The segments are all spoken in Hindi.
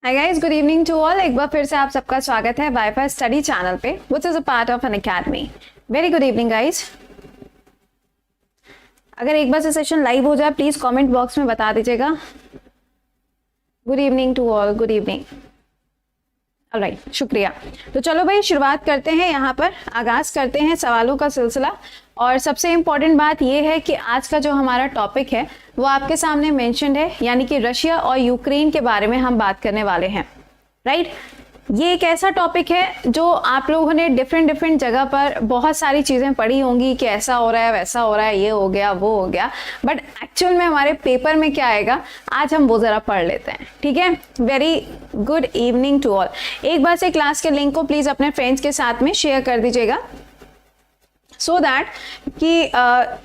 Hi guys, good evening to all. एक बार फिर से आप सबका स्वागत है वाईफाई स्टडी चैनल पे, which is a part of Unacademy. Very good evening guys. अगर एक बार से सेशन लाइव हो जाए प्लीज कमेंट बॉक्स में बता दीजिएगा। Good evening to all, good evening. Alright, शुक्रिया। तो चलो भाई शुरुआत करते हैं, यहाँ पर आगाज करते हैं सवालों का सिलसिला। और सबसे इम्पॉर्टेंट बात यह है कि आज का जो हमारा टॉपिक है वो आपके सामने मेंशन्ड है, यानी कि रशिया और यूक्रेन के बारे में हम बात करने वाले हैं। राइट, ये एक ऐसा टॉपिक है जो आप लोगों ने डिफरेंट जगह पर बहुत सारी चीज़ें पढ़ी होंगी कि ऐसा हो रहा है, वैसा हो रहा है, ये हो गया, वो हो गया, बट एक्चुअल में हमारे पेपर में क्या आएगा आज हम वो ज़रा पढ़ लेते हैं। ठीक है, very good evening to all. एक बार से क्लास के लिंक को प्लीज़ अपने फ्रेंड्स के साथ में शेयर कर दीजिएगा सो दैट कि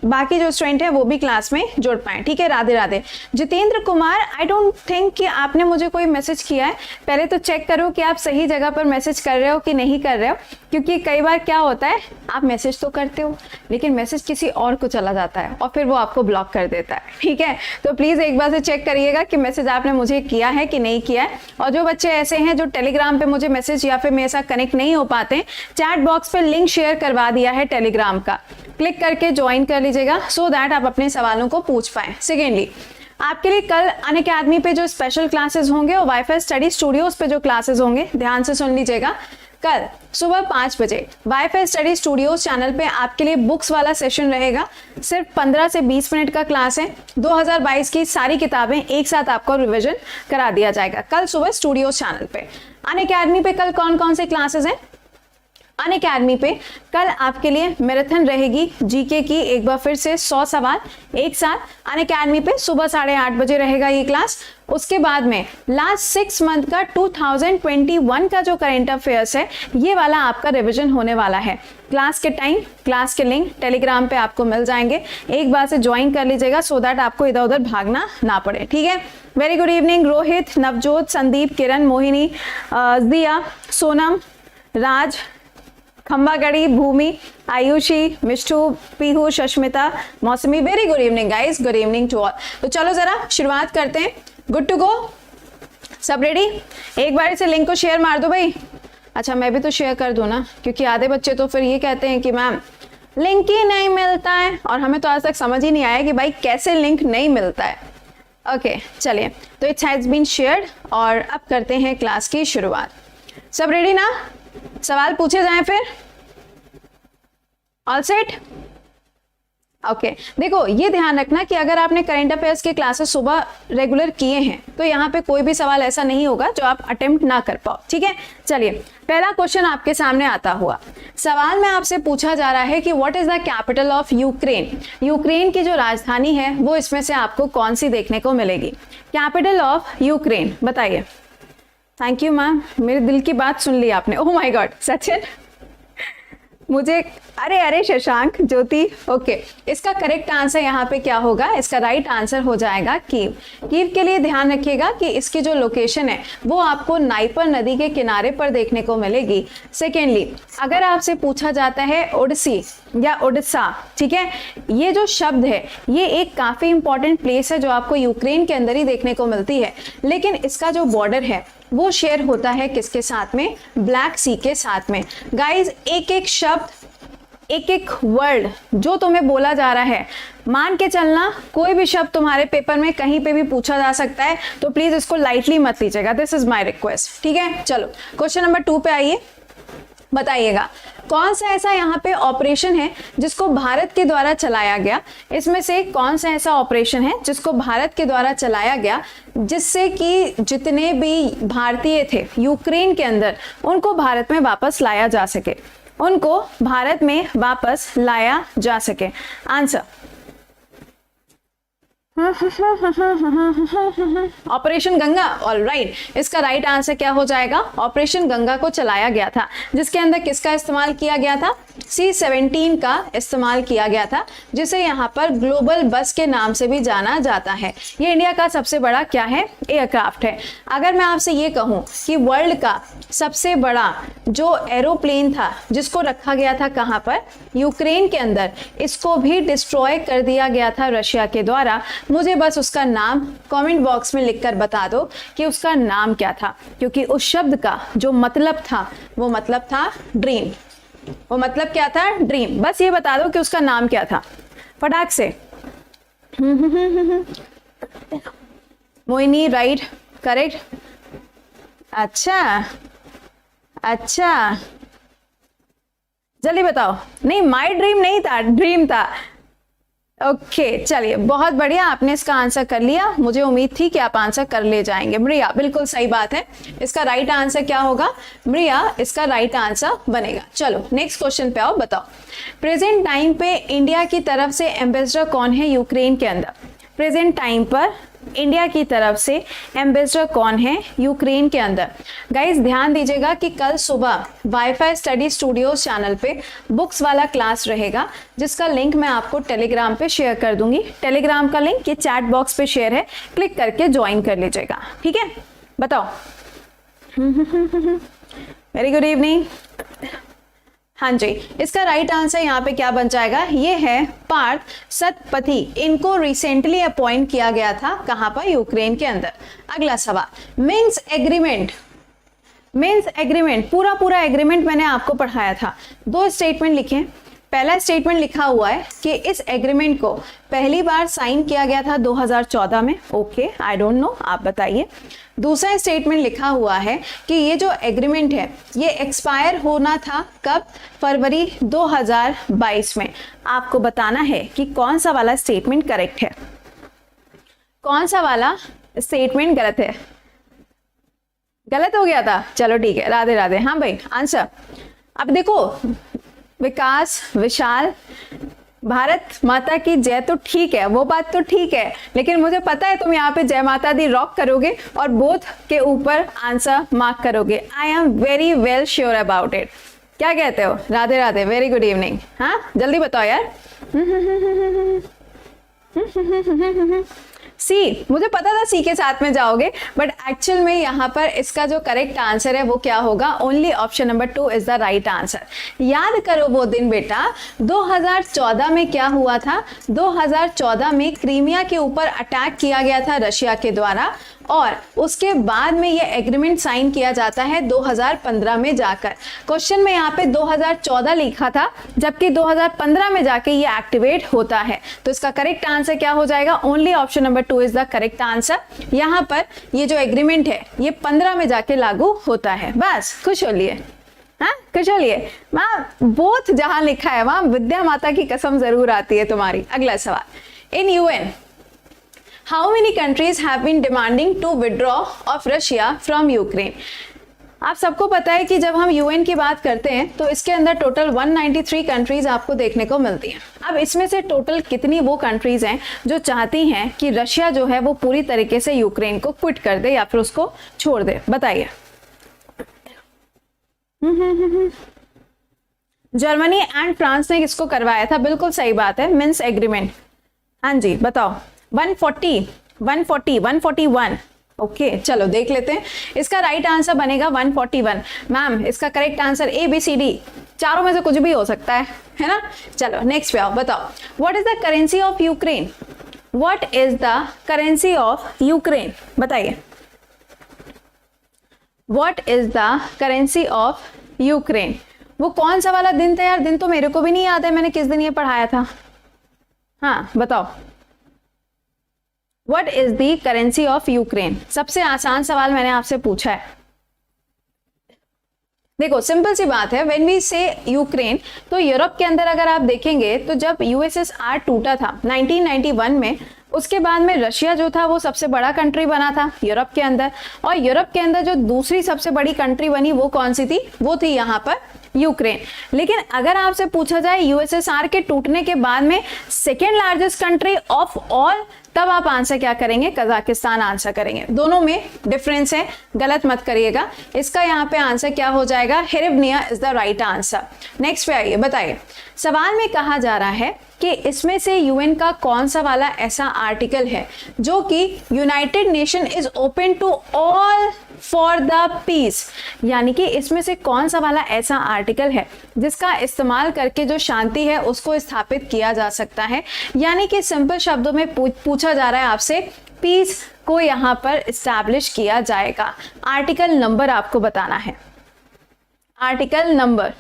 बाकी जो स्टूडेंट है वो भी क्लास में जुड़ पाए। ठीक है, Radhe Radhe. Jitendra Kumar, I don't think कि आपने मुझे कोई मैसेज किया है। पहले तो चेक करो कि आप सही जगह पर मैसेज कर रहे हो कि नहीं कर रहे हो, क्योंकि कई बार क्या होता है आप मैसेज तो करते हो लेकिन मैसेज किसी और को चला जाता है और फिर वो आपको ब्लॉक कर देता है। ठीक है, तो प्लीज़ एक बार से चेक करिएगा कि मैसेज आपने मुझे किया है कि नहीं किया है। और जो बच्चे ऐसे हैं जो टेलीग्राम पे मुझे मैसेज या फिर मेरे साथ कनेक्ट नहीं हो पाते, चैट बॉक्स पर लिंक शेयर करवा दिया है टेलीग्राम का, क्लिक करके ज्वाइन कर लीजिएगा सो दैट आप अपने सवालों को पूछ पाए। सेकेंडली, आपके लिए कल अनअकैडमी पे जो स्पेशल क्लासेस होंगे और वाईफाई स्टडी स्टूडियोज पे जो क्लासेस होंगे, ध्यान से सुन लीजिएगा। कल सुबह 5 बजे वाईफाई स्टडी स्टूडियोज चैनल पे आपके लिए बुक्स वाला सेशन रहेगा। सिर्फ 15 से 20 मिनट का क्लास है। 2022 की सारी किताबें एक साथ आपको रिवीजन करा दिया जाएगा कल सुबह स्टूडियोज चैनल पे। अनअकैडमी पे कल कौन कौन से क्लासेस हैं? अनअकैडमी पे कल आपके लिए मैराथन रहेगी जीके की, एक बार फिर से 100 सवाल एक साथ। अनअकैडमी पे सुबह 8:30 बजे रहेगा ये क्लास। उसके बाद में लास्ट 6 मंथ का 2021 का जो करंट अफेयर्स है ये वाला आपका रिवीजन होने वाला है। क्लास के टाइम, क्लास के लिंक टेलीग्राम पे आपको मिल जाएंगे, एक बार से ज्वाइन कर लीजिएगा सो दैट आपको इधर उधर भागना ना पड़े। ठीक है, very good evening Rohit, Navjot, Sandeep, Kiran, Mohini, Jiya, Sonam, Raj, Khambagadi, Bhoomi, Ayushi, Mishtu, Pihu, Shashmita, Mousami. Very good evening guys, good evening to all. तो चलो जरा शुरुआत करते हैं। गुड टू गो, सब रेडी? एक बार से लिंक को शेयर मार दो भाई। अच्छा, मैं भी तो शेयर कर दूं ना, क्योंकि आधे बच्चे तो फिर ये कहते हैं कि मैम लिंक ही नहीं मिलता है, और हमें तो आज तक समझ ही नहीं आया कि भाई कैसे लिंक नहीं मिलता है। ओके, चलिए, तो इट्स हैज बीन शेयर्ड और अब करते हैं क्लास की शुरुआत। सब रेडी ना? सवाल पूछे जाएं फिर? All set? ओके, देखो ये ध्यान रखना कि अगर आपने करंट अफेयर्स के क्लासेस सुबह रेगुलर किए हैं तो यहाँ पे कोई भी सवाल ऐसा नहीं होगा जो आप अटेम्प्ट ना कर पाओ। ठीक है, चलिए पहला क्वेश्चन आपके सामने आता हुआ सवाल में आपसे पूछा जा रहा है कि what is the capital of Ukraine. Ukraine की जो राजधानी है वो इसमें से आपको कौन सी देखने को मिलेगी? कैपिटल ऑफ यूक्रेन बताइए। थैंक यू मैम, मेरे दिल की बात सुन ली आपने। ओह माय गॉड, सचिन मुझे, अरे शशांक, ज्योति। ओके, इसका करेक्ट आंसर यहाँ पे क्या होगा? इसका राइट आंसर हो जाएगा कीव। कीव के लिए ध्यान रखिएगा कि इसकी जो लोकेशन है वो आपको नाइपर नदी के किनारे पर देखने को मिलेगी। सेकेंडली, अगर आपसे पूछा जाता है ओडिसी या ओडिशा, ठीक है, ये जो शब्द है ये एक काफी इंपॉर्टेंट प्लेस है जो आपको यूक्रेन के अंदर ही देखने को मिलती है, लेकिन इसका जो बॉर्डर है वो शेयर होता है किसके साथ में? ब्लैक सी के साथ में। गाइज, एक एक शब्द, एक एक वर्ड जो तुम्हें बोला जा रहा है मान के चलना, कोई भी शब्द तुम्हारे पेपर में कहीं पे भी पूछा जा सकता है, तो प्लीज इसको लाइटली मत लीजिएगा। This is my request. ठीक है, चलो क्वेश्चन नंबर 2 पे आइए। बताइएगा कौन सा ऐसा यहाँ पे ऑपरेशन है जिसको भारत के द्वारा चलाया गया? इसमें से कौन सा ऐसा ऑपरेशन है जिसको भारत के द्वारा चलाया गया जिससे कि जितने भी भारतीय थे यूक्रेन के अंदर उनको भारत में वापस लाया जा सके, उनको भारत में वापस लाया जा सके? Answer operation Ganga. ऑलराइट, इसका राइट आंसर क्या हो जाएगा? ऑपरेशन गंगा को चलाया गया था, जिसके अंदर किसका इस्तेमाल किया गया था? C-17 का इस्तेमाल किया गया था, जिसे यहाँ पर ग्लोबल बस के नाम से भी जाना जाता है। ये इंडिया का सबसे बड़ा क्या है? एयरक्राफ्ट है। अगर मैं आपसे ये कहूँ कि वर्ल्ड का सबसे बड़ा जो एरोप्लेन था जिसको रखा गया था कहाँ पर? यूक्रेन के अंदर, इसको भी डिस्ट्रॉय कर दिया गया था रशिया के द्वारा, मुझे बस उसका नाम कमेंट बॉक्स में लिखकर बता दो कि उसका नाम क्या था, क्योंकि उस शब्द का जो मतलब था वो मतलब था ड्रीम। वो मतलब क्या था? ड्रीम। बस ये बता दो कि उसका नाम क्या था फटाक से। Mohini right, correct. अच्छा अच्छा, जल्दी बताओ। नहीं, माय ड्रीम नहीं था, ड्रीम था। ओके चलिए, बहुत बढ़िया, आपने इसका आंसर कर लिया। मुझे उम्मीद थी कि आप आंसर कर ले जाएंगे। मरिया, बिल्कुल सही बात है। इसका राइट आंसर क्या होगा मरिया? इसका राइट आंसर बनेगा। चलो नेक्स्ट क्वेश्चन पे आओ, बताओ प्रेजेंट टाइम पे इंडिया की तरफ से एम्बेसडर कौन है यूक्रेन के अंदर? प्रेजेंट टाइम पर इंडिया की तरफ से एम्बेसडर कौन है यूक्रेन के अंदर? गाइस ध्यान दीजिएगा कि कल सुबह वाईफाई स्टडी स्टूडियोज चैनल पे बुक्स वाला क्लास रहेगा, जिसका लिंक मैं आपको टेलीग्राम पे शेयर कर दूंगी। टेलीग्राम का लिंक ये चैट बॉक्स पे शेयर है, क्लिक करके ज्वाइन कर लीजिएगा, ठीक है? बताओ। Very good evening. हाँ जी, इसका राइट आंसर यहाँ पे क्या बन जाएगा? ये है पार्थ सतपथी। इनको रिसेंटली अपॉइंट किया गया था, कहाँ पर? यूक्रेन के अंदर। अगला सवाल, मिन्स एग्रीमेंट। मिन्स एग्रीमेंट, पूरा एग्रीमेंट मैंने आपको पढ़ाया था। 2 स्टेटमेंट लिखे। पहला स्टेटमेंट लिखा हुआ है कि इस एग्रीमेंट को पहली बार साइन किया गया था 2014 में। ओके, आई डोंट नो, आप बताइए। दूसरा स्टेटमेंट लिखा हुआ है कि ये जो एग्रीमेंट है ये एक्सपायर होना था कब? फरवरी 2022 में। आपको बताना है कि कौन सा वाला स्टेटमेंट करेक्ट है, कौन सा वाला स्टेटमेंट गलत है। गलत हो गया था, चलो ठीक है, राधे राधे। हाँ भाई, आंसर। अब देखो, विकास, विशाल, भारत माता की जय तो ठीक है, वो बात तो ठीक है, लेकिन मुझे पता है तुम यहाँ पे जय माता दी रॉक करोगे और बोथ के ऊपर आंसर मार्क करोगे। I am very well sure about it. क्या कहते हो? Radhe Radhe, very good evening. हाँ जल्दी बताओ यार। सी, मुझे पता था सी के साथ में जाओगे, बट एक्चुअल में यहाँ पर इसका जो करेक्ट आंसर है वो क्या होगा? Only option number 2 is the right answer. याद करो वो दिन बेटा, 2014 में क्या हुआ था? 2014 में क्रीमिया के ऊपर अटैक किया गया था रशिया के द्वारा, और उसके बाद में ये एग्रीमेंट साइन किया जाता है 2015 में जाकर। क्वेश्चन में यहाँ पे 2014 लिखा था, जबकि 2015 में जाके ये एक्टिवेट होता है। तो इसका करेक्ट आंसर क्या हो जाएगा? Only option number 2 is the correct answer. यहाँ पर ये जो एग्रीमेंट है ये 15 में जाके लागू होता है। बस खुश हो लिए? हाँ खुश हो लिए? वहाँ बोथ जहां लिखा है वहां विद्या माता की कसम जरूर आती है तुम्हारी। अगला सवाल, इन UN How many countries have been demanding to withdraw of Russia from Ukraine? आप सबको पता है कि जब हम यूएन की बात करते हैं तो इसके अंदर टोटल 193 कंट्रीज आपको देखने को मिलती हैं। अब इसमें से टोटल कितनी वो कंट्रीज हैं जो चाहती हैं कि रशिया जो है वो पूरी तरीके से यूक्रेन को क्विट कर दे या फिर उसको छोड़ दे? बताइए। जर्मनी एंड फ्रांस ने इसको करवाया था, बिल्कुल सही बात है, मिन्स एग्रीमेंट। हाँ जी बताओ। 140, 140, 141। ओके चलो देख लेते हैं। इसका राइट आंसर बनेगा 141। मैम इसका करेक्ट आंसर ABCD चारों में से कुछ भी हो सकता है ना? चलो नेक्स्ट पे आओ, बताओ what is the currency of Ukraine? What is the currency of Ukraine? बताइए। What is the currency of Ukraine? वो कौन सा वाला दिन था यार? दिन तो मेरे को भी नहीं याद है, मैंने किस दिन ये पढ़ाया था। हाँ बताओ। What is the currency of Ukraine? सबसे आसान सवाल मैंने आपसे पूछा है। देखो सिंपल सी बात है, व्हेन वी से यूक्रेन, तो यूरोप के अंदर अगर आप देखेंगे तो जब USSR टूटा था 1991 में, उसके बाद में रशिया जो था वो सबसे बड़ा कंट्री बना था यूरोप के अंदर, और यूरोप के अंदर जो दूसरी सबसे बड़ी कंट्री बनी वो कौन सी थी? वो थी यहाँ पर यूक्रेन। लेकिन अगर आपसे पूछा जाए USSR के टूटने के बाद में second largest country of all, तब आप आंसर क्या करेंगे? कजाकिस्तान आंसर करेंगे। दोनों में डिफरेंस है, गलत मत करिएगा। इसका यहाँ पे आंसर क्या हो जाएगा? Hryvnia is the right answer. Next पे आइए, बताइए। सवाल में कहा जा रहा है कि कि इसमें से यूएन का कौन सा वाला ऐसा आर्टिकल है जो कि united nation is open to all for the peace, यानी कि इसमें से कौन सा वाला ऐसा आर्टिकल है जिसका इस्तेमाल करके जो शांति है उसको स्थापित किया जा सकता है। यानी कि सिंपल शब्दों में पूछा जा रहा है आपसे, पीस को यहाँ पर इस्टेब्लिश किया जाएगा। आर्टिकल नंबर आपको बताना है, आर्टिकल नंबर।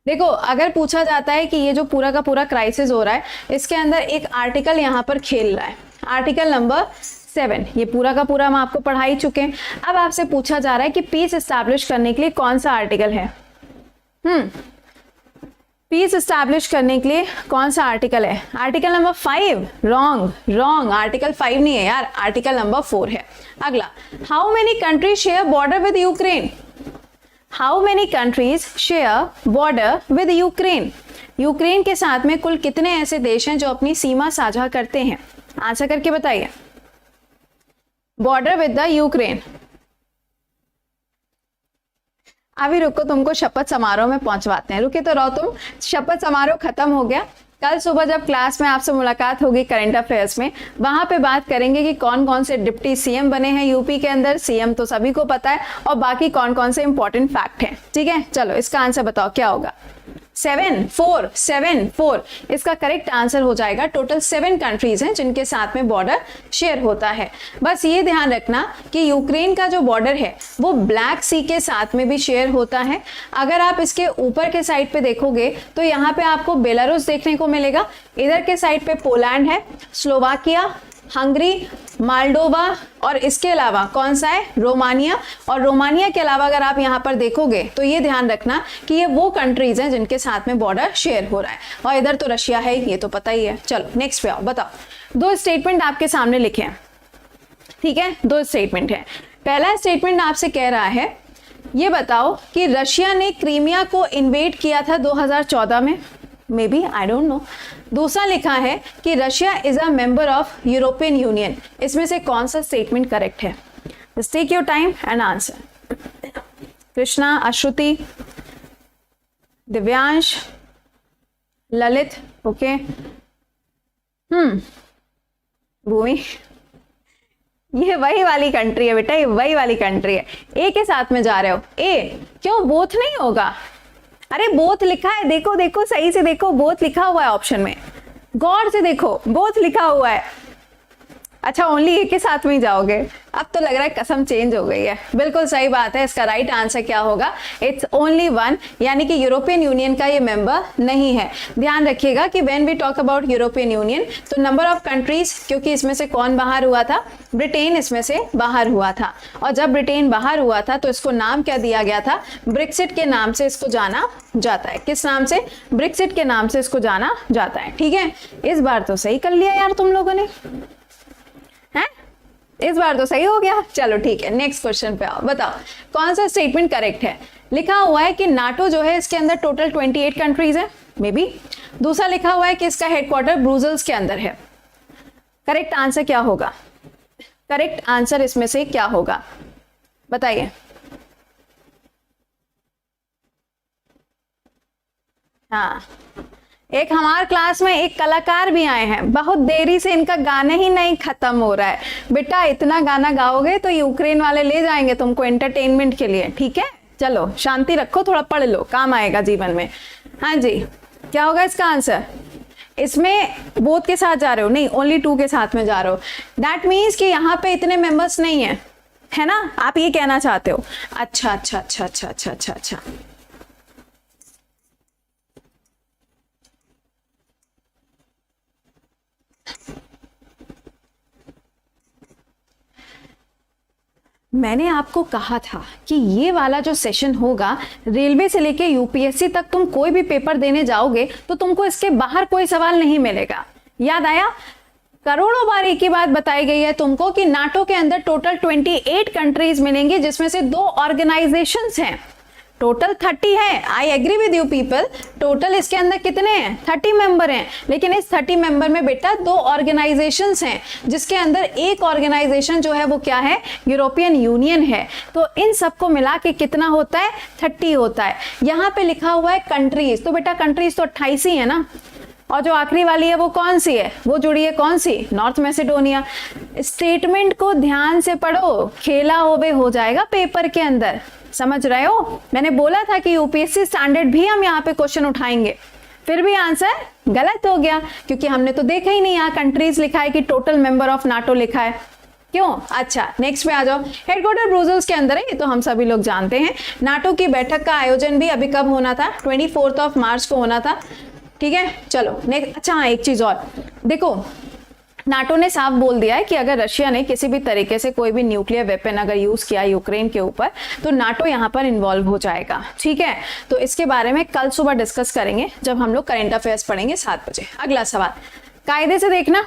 देखो अगर पूछा जाता है कि ये जो पूरा का पूरा क्राइसिस हो रहा है इसके अंदर एक आर्टिकल यहाँ पर खेल रहा है, आर्टिकल नंबर 7, ये पूरा का पूरा हम आपको पढ़ा ही चुके हैं। अब आपसे पूछा जा रहा है कि पीस एस्टैब्लिश करने के लिए कौन सा आर्टिकल है। पीस एस्टैब्लिश करने के लिए कौन सा आर्टिकल है? Article number 5। रॉन्ग, आर्टिकल 5 नहीं है यार, आर्टिकल नंबर 4 है। अगला, how many countries share border with Ukraine? How many countries share border with Ukraine? Ukraine के साथ में कुल कितने ऐसे देश हैं जो अपनी सीमा साझा करते हैं? आंसर करके बताइए। Border with the Ukraine. अभी रुको, तुमको शपथ समारोह में पहुंचवाते हैं, रुके तो रहो तुम। शपथ समारोह खत्म हो गया, कल सुबह जब क्लास में आपसे मुलाकात होगी करंट अफेयर्स में, वहां पे बात करेंगे कि कौन कौन से डिप्टी सीएम बने हैं यूपी के अंदर। सीएम तो सभी को पता है, और बाकी कौन कौन से इंपॉर्टेंट फैक्ट हैं। ठीक है, चलो इसका आंसर बताओ क्या होगा। 7 इसका करेक्ट आंसर हो जाएगा। टोटल 7 कंट्रीज हैं जिनके साथ में बॉर्डर शेयर होता है। बस ये ध्यान रखना कि यूक्रेन का जो बॉर्डर है वो ब्लैक सी के साथ में भी शेयर होता है। अगर आप इसके ऊपर के साइड पे देखोगे तो यहाँ पे आपको बेलारूस देखने को मिलेगा, इधर के साइड पे पोलैंड है, स्लोवाकिया, हंगरी, माल्डोवा, और इसके अलावा कौन सा है? रोमानिया। और रोमानिया के अलावा अगर आप यहाँ पर देखोगे तो ये ध्यान रखना कि ये वो कंट्रीज हैं जिनके साथ में बॉर्डर शेयर हो रहा है। और इधर तो रशिया है, ये तो पता ही है। चलो नेक्स्ट पे आओ, बताओ। 2 स्टेटमेंट आपके सामने लिखे हैं, ठीक है, 2 स्टेटमेंट है। पहला स्टेटमेंट आपसे कह रहा है, ये बताओ कि रशिया ने क्रीमिया को इन्वेड किया था 2014 में, maybe, I don't know. दूसरा लिखा है कि Russia is a member of European Union. इसमें से कौन सा स्टेटमेंट करेक्ट है? Just take your time and answer. Krishna, Ashruti, Divyansh, Lalit, okay, Bhoomi, ये वही वाली कंट्री है बेटा, ये वही वाली कंट्री है। ए के साथ में जा रहे हो? ए क्यों, बोथ नहीं होगा? अरे बोथ लिखा है, देखो देखो सही से देखो, बोथ लिखा हुआ है ऑप्शन में, गौर से देखो, बोथ लिखा हुआ है। अच्छा, ओनली एक के साथ में ही जाओगे? अब तो लग रहा है कसम चेंज हो गई है। बिल्कुल सही बात है, इसका राइट आंसर क्या होगा? इट्स ओनली 1, यानी कि यूरोपियन यूनियन का ये मेंबर नहीं है। ध्यान रखिएगा कि when we talk about European union तो नंबर ऑफ कंट्रीज, क्योंकि इसमें से कौन बाहर हुआ था? ब्रिटेन इसमें से बाहर हुआ था। और जब ब्रिटेन बाहर हुआ था तो इसको नाम क्या दिया गया था? ब्रेक्सिट के नाम से इसको जाना जाता है। किस नाम से? ब्रेक्सिट के नाम से इसको जाना जाता है। ठीक है, इस बार तो सही कर लिया यार तुम लोगों ने, हैं? इस बार तो सही हो गया। चलो ठीक है, नेक्स्ट क्वेश्चन पे आओ, बताओ कौन सा स्टेटमेंट करेक्ट है? लिखा हुआ है कि नाटो जो है इसके अंदर टोटल 28 कंट्रीज है, मे बी। दूसरा लिखा हुआ है कि इसका हेडक्वार्टर ब्रुसेल्स के अंदर है। करेक्ट आंसर क्या होगा? करेक्ट आंसर इसमें से क्या होगा बताइए। हाँ, एक हमारे क्लास में एक कलाकार भी आए हैं, बहुत देरी से इनका गाना ही नहीं खत्म हो रहा है। बेटा इतना गाना गाओगे तो यूक्रेन वाले ले जाएंगे तुमको एंटरटेनमेंट के लिए, ठीक है? चलो शांति रखो, थोड़ा पढ़ लो, काम आएगा जीवन में। हाँ जी, क्या होगा इसका आंसर? इसमें बोथ के साथ जा रहे हो? नहीं, ओनली 2 के साथ में जा रहे हो। दैट मीन्स कि यहाँ पे इतने मेंबर्स नहीं है ना? आप ये कहना चाहते हो? अच्छा अच्छा अच्छा अच्छा अच्छा अच्छा अच्छा, मैंने आपको कहा था कि ये वाला जो सेशन होगा, रेलवे से लेके यूपीएससी तक तुम कोई भी पेपर देने जाओगे तो तुमको इसके बाहर कोई सवाल नहीं मिलेगा। याद आया? करोड़ों बार एक ही बात बताई गई है तुमको कि नाटो के अंदर टोटल 28 कंट्रीज मिलेंगे, जिसमें से 2 ऑर्गेनाइजेशंस हैं। टोटल 30 है, I agree with you people. Total इसके अंदर कितने हैं? 30 मेंबर हैं, लेकिन इस 30 मेंबर में बेटा 2 ऑर्गेनाइजेशंस हैं, जिसके अंदर एक ऑर्गेनाइजेशन जो है वो क्या है? यूरोपियन यूनियन है। तो इन सबको मिला के कितना होता है? 30 होता है। यहाँ पे लिखा हुआ है कंट्रीज, तो बेटा कंट्रीज तो 28 ही है ना। और जो आखिरी वाली है वो कौन सी है, वो जुड़ी है कौन सी, नॉर्थ मैसेडोनिया। स्टेटमेंट को ध्यान से पढ़ो, खेला होवे हो जाएगा पेपर के अंदर, समझ रहे हो। मैंने बोला था कि यूपीएससी स्टैंडर्ड भी हम यहाँ पे क्वेश्चन उठाएंगे, फिर भी आंसर गलत हो गया क्योंकि हमने तो देखा ही नहीं यहाँ कंट्रीज लिखा है कि टोटल मेंबर ऑफ नाटो लिखा है, क्यों। अच्छा नेक्स्ट पे आ जाओ। हेडक्वार्टर ब्रुसेल्स के अंदर है, ये तो हम सभी लोग जानते हैं। नाटो की बैठक का आयोजन भी अभी कब होना था, 24 मार्च को होना था, ठीक है। चलो नेक्स्ट। अच्छा हाँ, एक चीज और देखो, नाटो ने साफ बोल दिया है कि अगर रशिया ने किसी भी तरीके से कोई भी न्यूक्लियर वेपन अगर यूज किया यूक्रेन के ऊपर तो नाटो यहाँ पर इन्वॉल्व हो जाएगा, ठीक है। तो इसके बारे में कल सुबह डिस्कस करेंगे जब हम लोग करंट अफेयर्स पढ़ेंगे 7 बजे। अगला सवाल कायदे से देखना,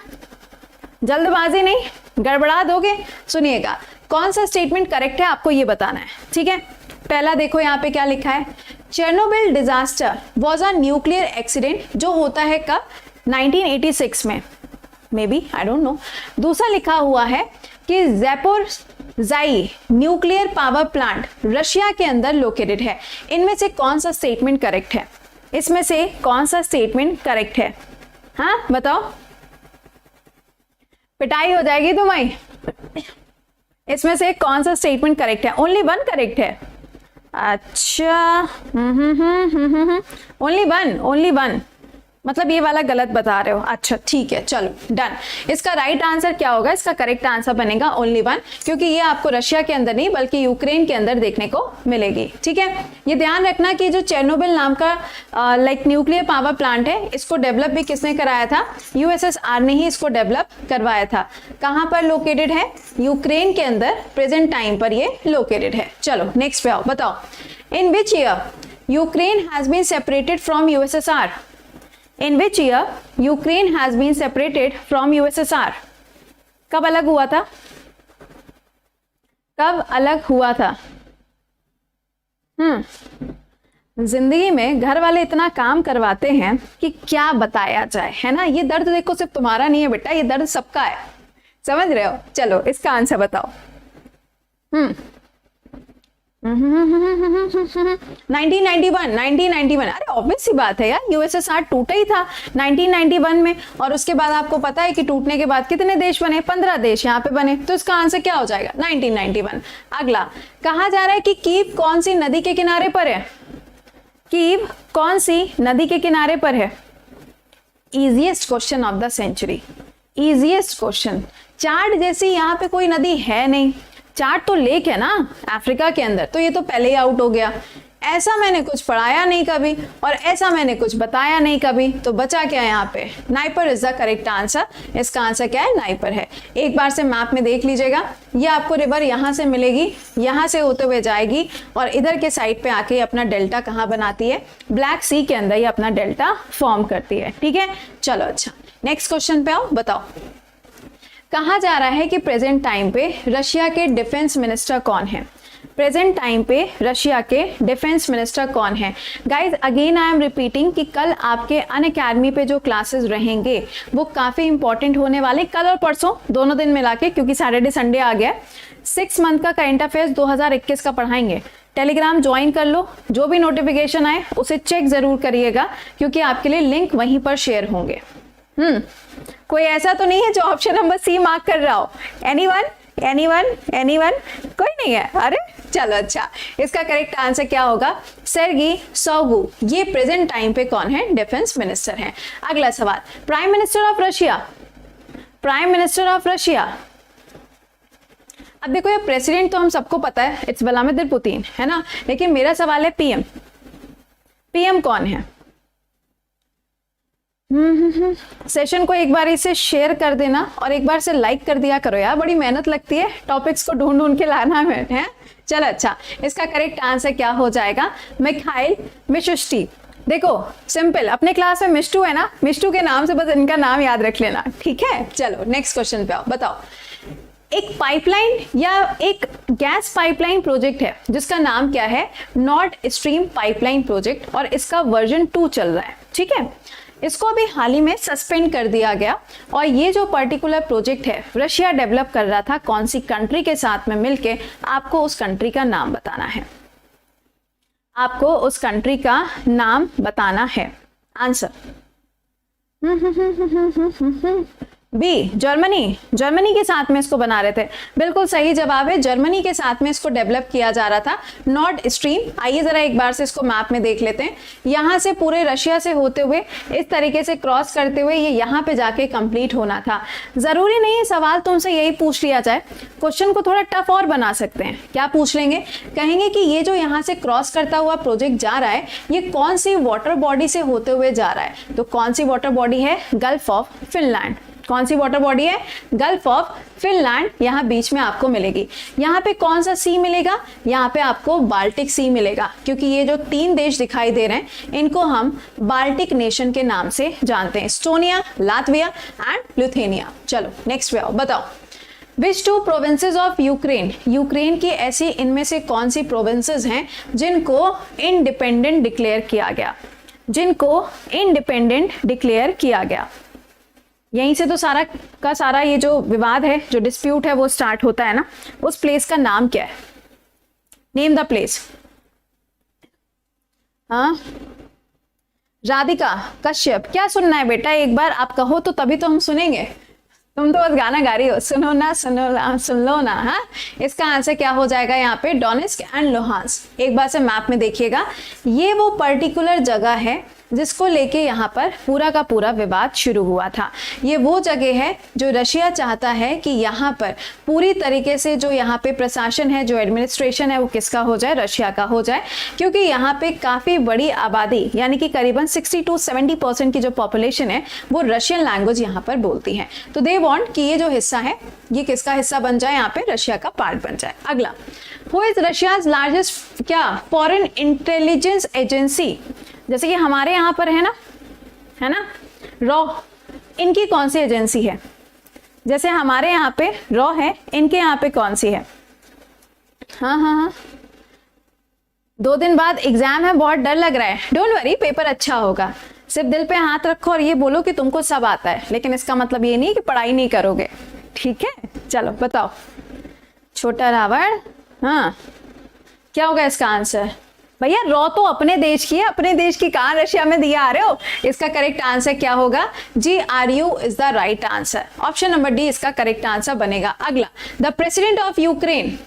जल्दबाजी नहीं, गड़बड़ा दोगे। सुनिएगा, कौन सा स्टेटमेंट करेक्ट है आपको ये बताना है, ठीक है। पहला देखो यहाँ पे क्या लिखा है, Chernobyl disaster was a nuclear accident, जो होता है कब, 1986 में, maybe, I don't know. दूसरा लिखा हुआ है कि ज़ैपोरिज़्हाई न्यूक्लियर पावर प्लांट रशिया के अंदर लोकेटेड है। इनमें से कौन सा स्टेटमेंट करेक्ट है, इसमें से कौन सा स्टेटमेंट करेक्ट है, हाँ बताओ, पिटाई हो जाएगी तुम्हारी। इसमें से कौन सा स्टेटमेंट करेक्ट है, ओनली वन करेक्ट है। अच्छा ओनली वन, मतलब ये वाला गलत बता रहे हो। अच्छा ठीक है, चलो डन। इसका राइट आंसर क्या होगा, इसका करेक्ट आंसर बनेगा ओनली वन, क्योंकि ये आपको रशिया के अंदर नहीं बल्कि यूक्रेन के अंदर देखने को मिलेगी, ठीक है। ये ध्यान रखना कि जो चेर्नोबिल नाम का लाइक न्यूक्लियर पावर प्लांट है, इसको डेवलप भी किसने कराया था, यूएसएसआर ने ही इसको डेवलप करवाया था। कहाँ पर लोकेटेड है, यूक्रेन के अंदर प्रेजेंट टाइम पर ये लोकेटेड है। चलो नेक्स्ट पे आओ, बताओ in which year Ukraine has been separated from USSR. In which year Ukraine has been separated from USSR? कब अलग हुआ था, कब अलग हुआ था। जिंदगी में घर वाले इतना काम करवाते हैं कि क्या बताया जाए, है ना। ये दर्द देखो सिर्फ तुम्हारा नहीं है बेटा, ये दर्द सबका है, समझ रहे हो। चलो इसका आंसर बताओ। 1991। अरे ऑब्वियस सी बात है यार, यूएसएसआर टूटा ही था 1991 में, और उसके बाद आपको पता है कि टूटने के बाद कितने देश बने, 15 देश यहाँ पे बने। तो इसका आंसर क्या हो जाएगा, 1991। अगला कहा जा रहा है कि कीव कौन सी नदी के किनारे पर है, कीव कौन सी नदी के किनारे पर है। Easiest question of the century, easiest question. Chart जैसी यहाँ पे कोई नदी है नहीं, चार्ट तो लेक है ना अफ्रीका के अंदर, तो ये तो पहले ही आउट हो गया। ऐसा मैंने कुछ पढ़ाया नहीं कभी और ऐसा मैंने कुछ बताया नहीं कभी, तो बचा क्या यहाँ पे, NIPER is the correct answer. इसका आंसर क्या है, नाइपर है। एक बार से मैप में देख लीजिएगा, ये आपको रिवर यहाँ से मिलेगी, यहाँ से होते हुए जाएगी और इधर के साइड पे आके अपना डेल्टा कहाँ बनाती है, ब्लैक सी के अंदर ये अपना डेल्टा फॉर्म करती है, ठीक है। चलो अच्छा नेक्स्ट क्वेश्चन पे आओ, बताओ कहा जा रहा है कि प्रेजेंट टाइम पे रशिया के डिफेंस मिनिस्टर कौन है। प्रेजेंट टाइम पे रशिया के डिफेंस मिनिस्टर कौन है। Guys again I am repeating कि कल आपके अनअकैडमी पे जो क्लासेस रहेंगे वो काफ़ी इंपॉर्टेंट होने वाले, कल और परसों दोनों दिन मिला के, क्योंकि सैटरडे संडे आ गया। 6 मंथ का करंट अफेयर्स 2021 का पढ़ाएंगे। टेलीग्राम ज्वाइन कर लो, जो भी नोटिफिकेशन आए उसे चेक जरूर करिएगा, क्योंकि आपके लिए लिंक वहीं पर शेयर होंगे। कोई ऐसा तो नहीं है जो ऑप्शन नंबर सी मार्क कर रहा हो, एनीवन कोई नहीं है। अरे चलो अच्छा, इसका करेक्ट आंसर क्या होगा, सेर्गी शोइगु। ये प्रेजेंट टाइम पे कौन है, डिफेंस मिनिस्टर हैं। अगला सवाल, prime minister of Russia, prime minister of Russia. अब देखो ये प्रेसिडेंट तो हम सबको पता है, इट्स व्लादिमीर पुतिन, है ना। लेकिन मेरा सवाल है पीएम, पीएम कौन है। सेशन को एक बार इसे शेयर कर देना और एक बार से लाइक कर दिया करो यार, बड़ी मेहनत लगती है टॉपिक्स को ढूंढ ढूंढ के लाना है। चलो अच्छा, इसका करेक्ट आंसर क्या हो जाएगा, मिखाइल मिशुस्टी। देखो सिंपल, अपने क्लास में मिष्टू है ना, मिष्टू के नाम से बस इनका नाम याद रख लेना, ठीक है। चलो नेक्स्ट क्वेश्चन पे आओ, बताओ एक पाइपलाइन या एक गैस पाइपलाइन प्रोजेक्ट है जिसका नाम क्या है, नॉर्थ स्ट्रीम पाइपलाइन प्रोजेक्ट, और इसका वर्जन 2 चल रहा है, ठीक है। इसको अभी हाल ही में सस्पेंड कर दिया गया, और ये जो पर्टिकुलर प्रोजेक्ट है रशिया डेवलप कर रहा था कौन सी कंट्री के साथ में मिलके, आपको उस कंट्री का नाम बताना है, आपको उस कंट्री का नाम बताना है। आंसर बी जर्मनी, जर्मनी के साथ में इसको बना रहे थे। बिल्कुल सही जवाब है, जर्मनी के साथ में इसको डेवलप किया जा रहा था। नॉर्ड स्ट्रीम, आइए जरा एक बार से इसको मैप में देख लेते हैं। यहाँ से पूरे रशिया से होते हुए इस तरीके से क्रॉस करते हुए ये यहाँ पे जाके कंप्लीट होना था। जरूरी नहीं है सवाल तुमसे यही पूछ लिया जाए, क्वेश्चन को थोड़ा टफ और बना सकते हैं। क्या पूछ लेंगे, कहेंगे कि ये जो यहाँ से क्रॉस करता हुआ प्रोजेक्ट जा रहा है ये कौन सी वाटर बॉडी से होते हुए जा रहा है। तो कौन सी वाटर बॉडी है, गल्फ ऑफ फिनलैंड। कौन सी वाटर बॉडी है, गल्फ ऑफ फिनलैंड, यहाँ बीच में आपको मिलेगी। यहाँ पे कौन सा सी मिलेगा, यहाँ पे आपको बाल्टिक सी मिलेगा, क्योंकि ये जो 3 देश दिखाई दे रहे हैं इनको हम बाल्टिक नेशन के नाम से जानते हैं, एस्टोनिया, लातविया एंड लिथुआनिया। चलो नेक्स्ट पे आओ, बताओ विच 2 प्रोविंसेस ऑफ यूक्रेन, यूक्रेन की ऐसी इनमें से कौन सी प्रोविंसेस हैं जिनको इंडिपेंडेंट डिक्लेयर किया गया, जिनको इंडिपेंडेंट डिक्लेयर किया गया। यहीं से तो सारा का सारा ये जो विवाद है, जो डिस्प्यूट है वो स्टार्ट होता है ना। उस प्लेस का नाम क्या है, नेम द प्लेस। हाँ राधिका कश्यप, क्या सुनना है बेटा, एक बार आप कहो तो तभी तो हम सुनेंगे, तुम तो बस गाना गा रही हो, सुनो ना सुनो ना सुन लो ना। हाँ इसका आंसर क्या हो जाएगा यहाँ पे, डोनेस्क एंड लुहांस्क। एक बार से मैप में देखिएगा, ये वो पर्टिकुलर जगह है जिसको लेके यहाँ पर पूरा का पूरा विवाद शुरू हुआ था। ये वो जगह है जो रशिया चाहता है कि यहाँ पर पूरी तरीके से जो यहाँ पे प्रशासन है, जो एडमिनिस्ट्रेशन है वो किसका हो जाए, रशिया का हो जाए, क्योंकि यहाँ पे काफ़ी बड़ी आबादी यानी कि करीबन 60 to 70% की जो पॉपुलेशन है वो रशियन लैंग्वेज यहाँ पर बोलती है। तो दे वांट कि ये जो हिस्सा है ये किसका हिस्सा बन जाए, यहाँ पे रशिया का पार्ट बन जाए। अगला, हु इज रशियाज लार्जेस्ट क्या फॉरेन इंटेलिजेंस एजेंसी, जैसे कि हमारे यहाँ पर है ना रॉ, इनकी कौन सी एजेंसी है, जैसे हमारे यहाँ पे रॉ है, इनके यहाँ पे कौन सी है। हाँ 2 दिन बाद एग्जाम है, बहुत डर लग रहा है, डोंट वरी पेपर अच्छा होगा, सिर्फ दिल पे हाथ रखो और ये बोलो कि तुमको सब आता है, लेकिन इसका मतलब ये नहीं कि पढ़ाई नहीं करोगे, ठीक है। चलो बताओ, छोटा रावण, हाँ क्या होगा इसका आंसर। भैया रॉ तो अपने देश की है, अपने देश की कहाँ रशिया में दिया आ रहे हो। इसका करेक्ट आंसर क्या होगा, GRU is the right answer, option number D इसका करेक्ट आंसर बनेगा। अगला, the president of Ukraine,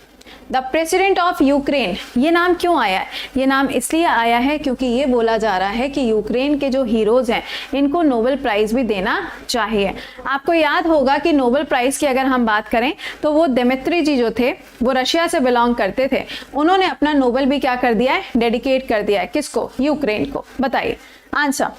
the president of Ukraine, ये नाम क्यों आया है, ये नाम इसलिए आया है क्योंकि ये बोला जा रहा है कि यूक्रेन के जो हीरोज हैं इनको नोबेल प्राइज भी देना चाहिए। आपको याद होगा कि नोबेल प्राइज की अगर हम बात करें तो वो दिमित्री जी जो थे वो रशिया से बिलोंग करते थे, उन्होंने अपना नोबेल भी क्या कर दिया है, डेडिकेट कर दिया है, किसको, यूक्रेन को। बताइए आंसर।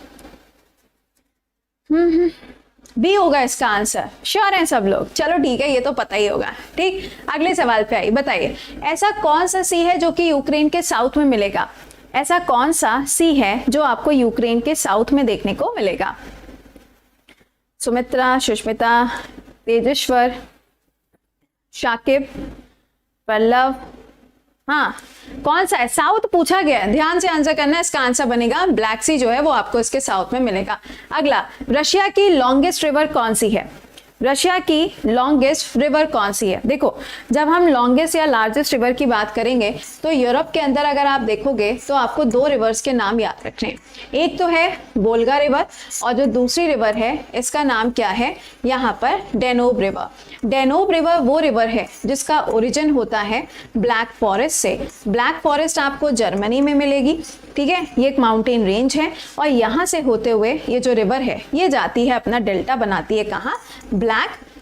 बी होगा इसका आंसर, श्योर हैं सब लोग, चलो ठीक है ये तो पता ही होगा। ठीक, अगले सवाल पे आइए, बताइए ऐसा कौन सा सी है जो कि यूक्रेन के साउथ में मिलेगा, ऐसा कौन सा सी है जो आपको यूक्रेन के साउथ में देखने को मिलेगा। सुमित्रा, सुष्मिता, तेजेश्वर, शाकिब, पल्लव, हाँ कौन सा है, साउथ पूछा गया, ध्यान से आंसर करना है। इसका आंसर बनेगा ब्लैक सी जो है वो आपको इसके साउथ में मिलेगा। अगला, रशिया की लॉन्गेस्ट रिवर कौन सी है, रशिया की लॉन्गेस्ट रिवर कौन सी है। देखो जब हम लॉन्गेस्ट या लार्जेस्ट रिवर की बात करेंगे तो यूरोप के अंदर अगर आप देखोगे तो आपको 2 रिवर्स के नाम याद रखने हैं, एक तो है वोल्गा रिवर और जो दूसरी रिवर है इसका नाम क्या है, यहाँ पर डेनोब रिवर। डेनोब रिवर वो रिवर है जिसका ओरिजिन होता है ब्लैक फॉरेस्ट से। ब्लैक फॉरेस्ट आपको जर्मनी में मिलेगी, ठीक है, ये एक माउंटेन रेंज है और यहाँ से होते हुए ये जो रिवर है ये जाती है, अपना डेल्टा बनाती है कहाँ, ब्लैक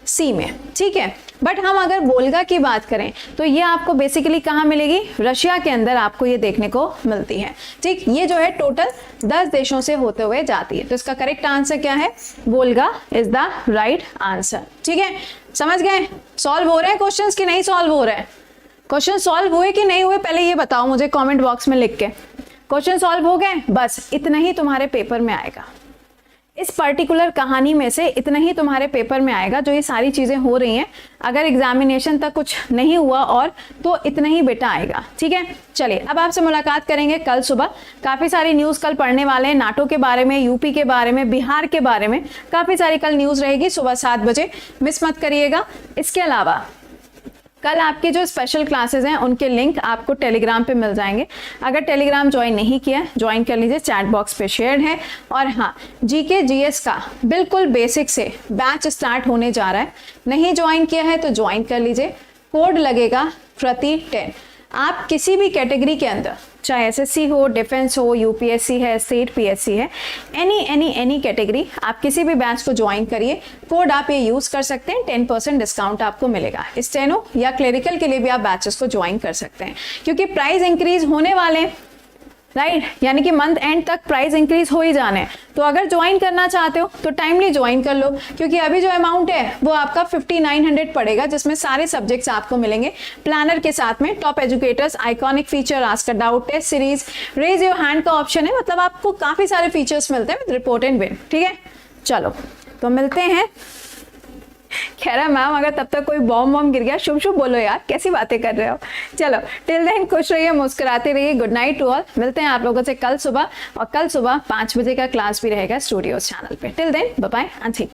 सी में, ठीक है। बट हम अगर वोल्गा की बात करें तो ये आपको बेसिकली कहाँ मिलेगी, रशिया के अंदर आपको ये देखने को मिलती है। ठीक, ये जो है टोटल 10 देशों से होते हुए जाती है, तो इसका करेक्ट आंसर क्या है, Volga is the right answer. ठीक है, समझ गए, सॉल्व हो रहे हैं क्वेश्चंस कि नहीं सॉल्व हो रहे हैं, क्वेश्चन सॉल्व हुए कि नहीं हुए पहले ये बताओ मुझे कमेंट बॉक्स में लिख के। क्वेश्चन सॉल्व हो गए, बस इतना ही तुम्हारे पेपर में आएगा, इस पर्टिकुलर कहानी में से इतना ही तुम्हारे पेपर में आएगा, जो ये सारी चीजें हो रही हैं। अगर एग्जामिनेशन तक कुछ नहीं हुआ और तो इतना ही बेटा आएगा। ठीक है, चलिए अब आपसे मुलाकात करेंगे कल सुबह। काफी सारी न्यूज कल पढ़ने वाले हैं, नाटो के बारे में, यूपी के बारे में, बिहार के बारे में, काफी सारी कल न्यूज रहेगी सुबह 7 बजे, मिस मत करिएगा। इसके अलावा कल आपके जो स्पेशल क्लासेस हैं उनके लिंक आपको टेलीग्राम पे मिल जाएंगे। अगर टेलीग्राम ज्वाइन नहीं किया ज्वाइन कर लीजिए, चैट बॉक्स पे शेयर्ड है। और हाँ, जीके जीएस का बिल्कुल बेसिक से बैच स्टार्ट होने जा रहा है, नहीं ज्वाइन किया है तो ज्वाइन कर लीजिए। कोड लगेगा प्रति 10। आप किसी भी कैटेगरी के अंदर, चाहे एसएससी हो, डिफेंस हो, यूपीएससी है, स्टेट पीएससी है, एनी कैटेगरी, आप किसी भी बैच को ज्वाइन करिए। कोड आप ये यूज कर सकते हैं, 10% डिस्काउंट आपको मिलेगा। स्टेनो या क्लरिकल के लिए भी आप बैचेस को ज्वाइन कर सकते हैं, क्योंकि प्राइस इंक्रीज होने वाले, राइट, यानी कि मंथ एंड तक प्राइस इंक्रीज हो ही जाने। तो अगर ज्वाइन करना चाहते हो तो टाइमली ज्वाइन कर लो, क्योंकि अभी जो अमाउंट है वो आपका 5900 पड़ेगा, जिसमें सारे सब्जेक्ट्स आपको मिलेंगे प्लानर के साथ में। Top educators, iconic feature, ask a doubt, test series, raise your hand का ऑप्शन है, मतलब आपको काफी सारे फीचर्स मिलते हैं विद रिपोर्ट एंड विन। ठीक है, चलो तो मिलते हैं। कह रहा मैम अगर तब तक कोई बॉम्ब गिर गया, शुभ शुभ बोलो यार, कैसी बातें कर रहे हो। चलो टिल देन खुश रहिए, मुस्कुराते रहिए। Good night to all. मिलते हैं आप लोगों से कल सुबह, और कल सुबह 5 बजे का क्लास भी रहेगा स्टूडियोज चैनल पे। Till then bye bye and